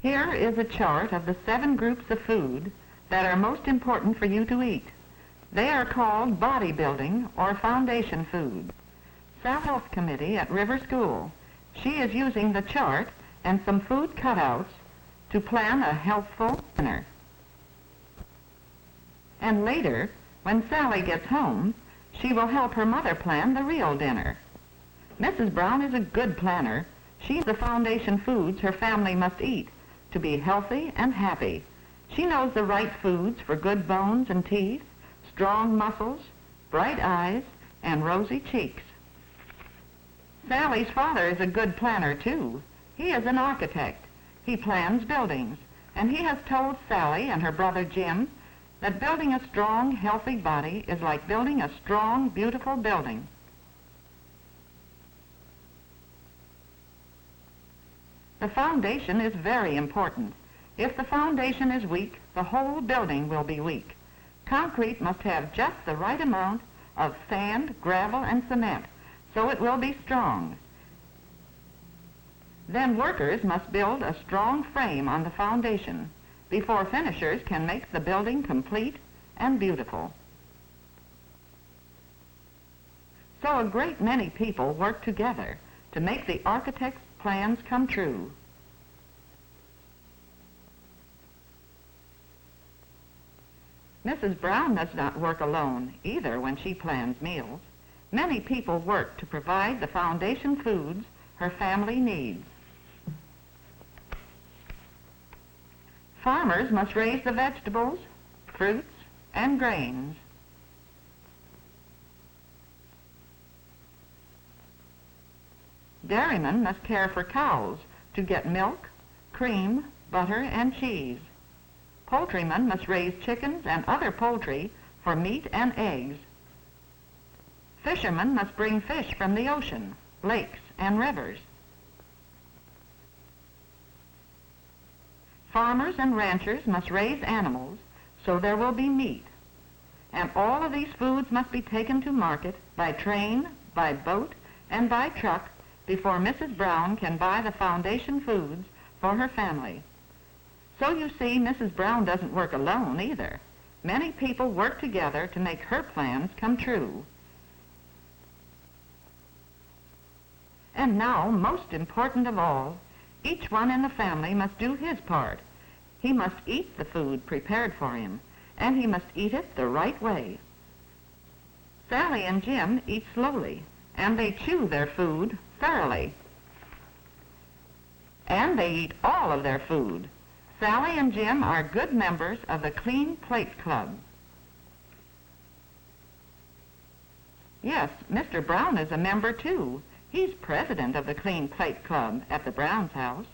Here is a chart of the 7 groups of food that are most important for you to eat. They are called bodybuilding or foundation food. Sal Health Committee at River School. She is using the chart and some food cutouts to plan a healthful dinner. And later, when Sally gets home, she will help her mother plan the real dinner. Mrs. Brown is a good planner. She's the foundation foods her family must eat to be healthy and happy. She knows the right foods for good bones and teeth, strong muscles, bright eyes, and rosy cheeks. Sally's father is a good planner, too. He is an architect. He plans buildings, and he has told Sally and her brother Jim that building a strong, healthy body is like building a strong, beautiful building. The foundation is very important. If the foundation is weak, the whole building will be weak. Concrete must have just the right amount of sand, gravel, and cement, so it will be strong. Then workers must build a strong frame on the foundation before finishers can make the building complete and beautiful. So a great many people work together to make the architect's plans come true. Mrs. Brown does not work alone either when she plans meals. Many people work to provide the foundation foods her family needs. Farmers must raise the vegetables, fruits, and grains. Dairymen must care for cows to get milk, cream, butter, and cheese. Poultrymen must raise chickens and other poultry for meat and eggs. Fishermen must bring fish from the ocean, lakes, and rivers. Farmers and ranchers must raise animals so there will be meat. And all of these foods must be taken to market by train, by boat, and by truck before Mrs. Brown can buy the foundation foods for her family. So you see, Mrs. Brown doesn't work alone either. Many people work together to make her plans come true. And now, most important of all, each one in the family must do his part. He must eat the food prepared for him, and he must eat it the right way. Sally and Jim eat slowly, and they chew their food thoroughly. And they eat all of their food. Sally and Jim are good members of the Clean Plate Club. Yes, Mr. Brown is a member too. He's president of the Clean Plate Club at the Brown's house.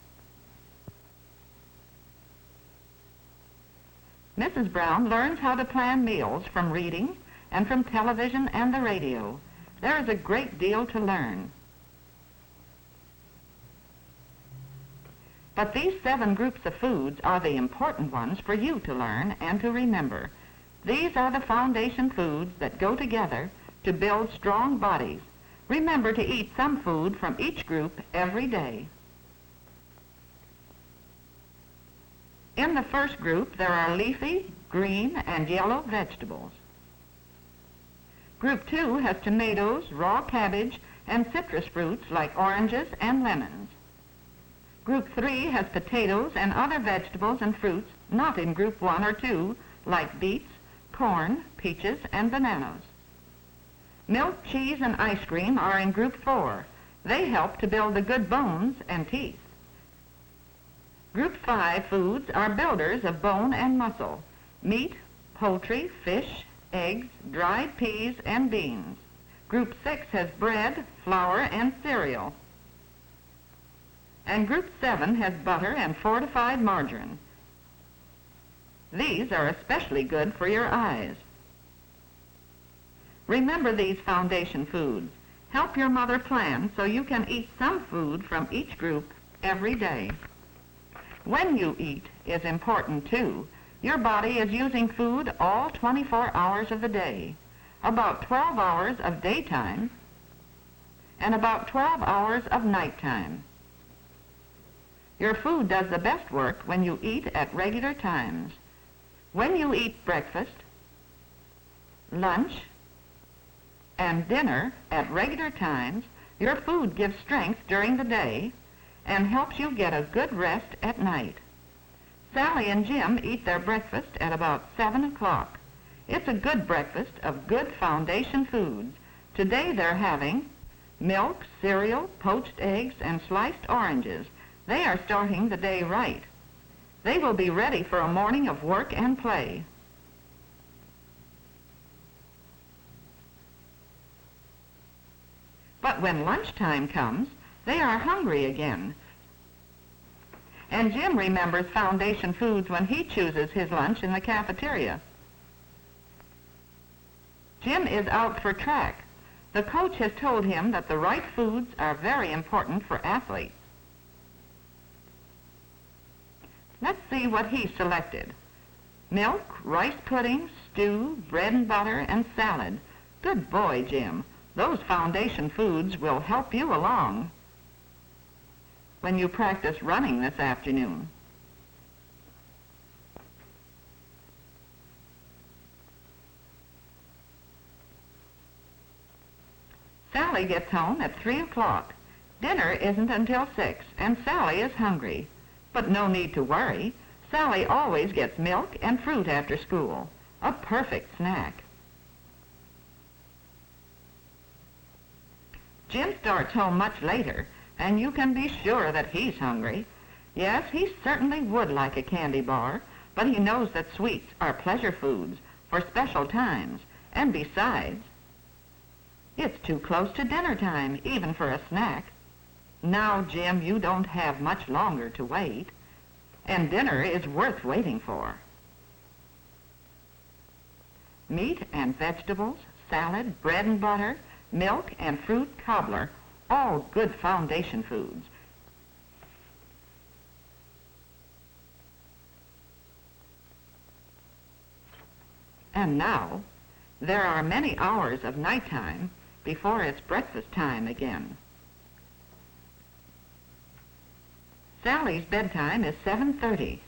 Mrs. Brown learns how to plan meals from reading and from television and the radio. There is a great deal to learn. But these 7 groups of foods are the important ones for you to learn and to remember. These are the foundation foods that go together to build strong bodies. Remember to eat some food from each group every day. In the first group, there are leafy, green, and yellow vegetables. Group 2 has tomatoes, raw cabbage, and citrus fruits like oranges and lemons. Group 3 has potatoes and other vegetables and fruits not in Group 1 or 2, like beets, corn, peaches, and bananas. Milk, cheese, and ice cream are in Group 4. They help to build the good bones and teeth. Group 5 foods are builders of bone and muscle: meat, poultry, fish, eggs, dried peas, and beans. Group 6 has bread, flour, and cereal. And Group 7 has butter and fortified margarine. These are especially good for your eyes. Remember these foundation foods. Help your mother plan so you can eat some food from each group every day. When you eat is important too. Your body is using food all 24 hours of the day, about 12 hours of daytime and about 12 hours of nighttime. Your food does the best work when you eat at regular times. When you eat breakfast, lunch, and dinner at regular times, your food gives strength during the day and helps you get a good rest at night. Sally and Jim eat their breakfast at about 7 o'clock. It's a good breakfast of good foundation foods. Today they're having milk, cereal, poached eggs, and sliced oranges. They are starting the day right. They will be ready for a morning of work and play. But when lunchtime comes, they are hungry again. And Jim remembers foundation foods when he chooses his lunch in the cafeteria. Jim is out for track. The coach has told him that the right foods are very important for athletes. Let's see what he selected. Milk, rice pudding, stew, bread and butter, and salad. Good boy, Jim. Those foundation foods will help you along when you practice running this afternoon. Sally gets home at 3 o'clock. Dinner isn't until 6, and Sally is hungry. But no need to worry. Sally always gets milk and fruit after school. A perfect snack. Jim starts home much later, and you can be sure that he's hungry. Yes, he certainly would like a candy bar, but he knows that sweets are pleasure foods for special times, and besides, it's too close to dinner time, even for a snack. Now, Jim, you don't have much longer to wait, and dinner is worth waiting for. Meat and vegetables, salad, bread and butter, milk and fruit cobbler, all good foundation foods. And now, there are many hours of nighttime before it's breakfast time again. Sally's bedtime is 7:30.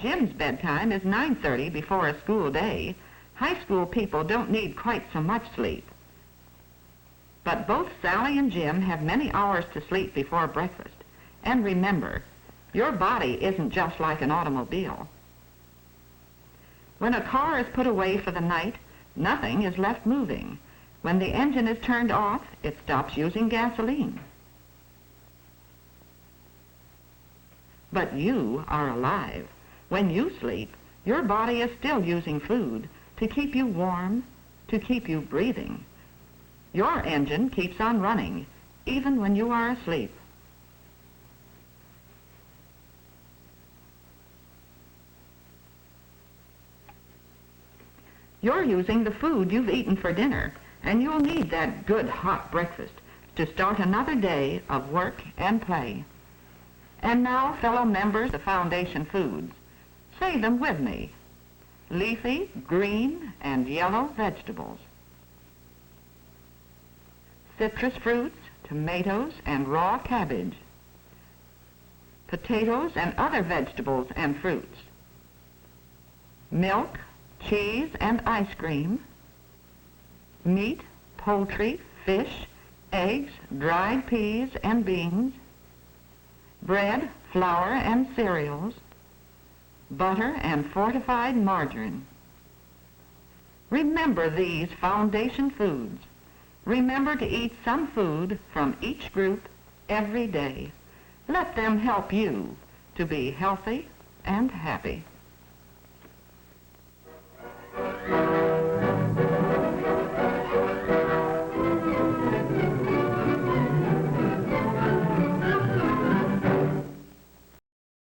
Jim's bedtime is 9:30 before a school day. High school people don't need quite so much sleep. But both Sally and Jim have many hours to sleep before breakfast. And remember, your body isn't just like an automobile. When a car is put away for the night, nothing is left moving. When the engine is turned off, it stops using gasoline. But you are alive. When you sleep, your body is still using food to keep you warm, to keep you breathing. Your engine keeps on running, even when you are asleep. You're using the food you've eaten for dinner, and you'll need that good hot breakfast to start another day of work and play. And now, fellow members of Foundation Foods, say them with me. Leafy, green, and yellow vegetables. Citrus fruits, tomatoes, and raw cabbage. Potatoes and other vegetables and fruits. Milk, cheese, and ice cream. Meat, poultry, fish, eggs, dried peas and beans. Bread, flour, and cereals. Butter and fortified margarine. Remember these foundation foods. Remember to eat some food from each group every day. Let them help you to be healthy and happy.